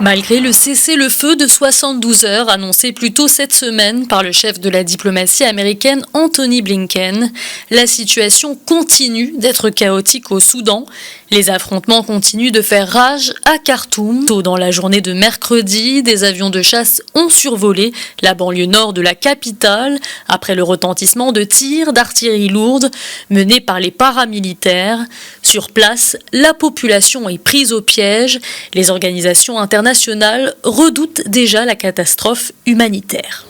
Malgré le cessez-le-feu de 72 heures annoncé plus tôt cette semaine par le chef de la diplomatie américaine Antony Blinken, la situation continue d'être chaotique au Soudan. Les affrontements continuent de faire rage à Khartoum. Tôt dans la journée de mercredi, des avions de chasse ont survolé la banlieue nord de la capitale après le retentissement de tirs d'artillerie lourde menés par les paramilitaires. Sur place, la population est prise au piège. Les organisations internationales redoutent déjà la catastrophe humanitaire.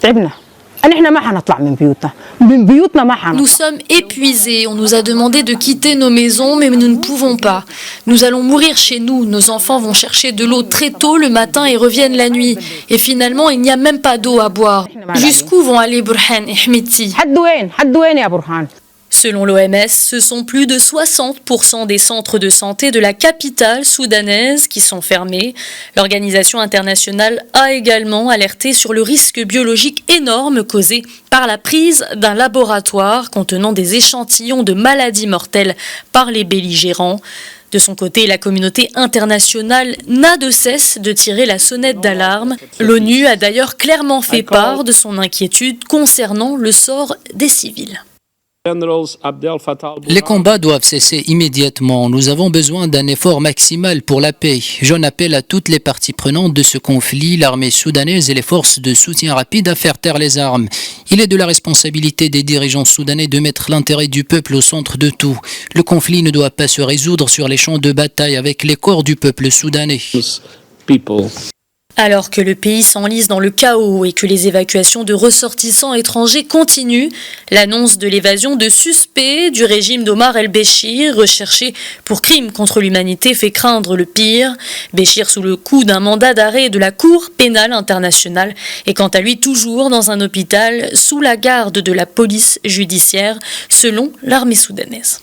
Nous sommes épuisés, on nous a demandé de quitter nos maisons, mais nous ne pouvons pas. Nous allons mourir chez nous, nos enfants vont chercher de l'eau très tôt le matin et reviennent la nuit. Et finalement, il n'y a même pas d'eau à boire. Jusqu'où vont aller Burhan et Hmeti ? Selon l'OMS, ce sont plus de 60% des centres de santé de la capitale soudanaise qui sont fermés. L'organisation internationale a également alerté sur le risque biologique énorme causé par la prise d'un laboratoire contenant des échantillons de maladies mortelles par les belligérants. De son côté, la communauté internationale n'a de cesse de tirer la sonnette d'alarme. L'ONU a d'ailleurs clairement fait part de son inquiétude concernant le sort des civils. Les combats doivent cesser immédiatement. Nous avons besoin d'un effort maximal pour la paix. J'en appelle à toutes les parties prenantes de ce conflit, l'armée soudanaise et les forces de soutien rapide à faire taire les armes. Il est de la responsabilité des dirigeants soudanais de mettre l'intérêt du peuple au centre de tout. Le conflit ne doit pas se résoudre sur les champs de bataille avec les corps du peuple soudanais. Alors que le pays s'enlise dans le chaos et que les évacuations de ressortissants étrangers continuent, l'annonce de l'évasion de suspects du régime d'Omar el-Béchir, recherché pour crimes contre l'humanité, fait craindre le pire. Béchir, sous le coup d'un mandat d'arrêt de la Cour pénale internationale, est quant à lui toujours dans un hôpital sous la garde de la police judiciaire, selon l'armée soudanaise.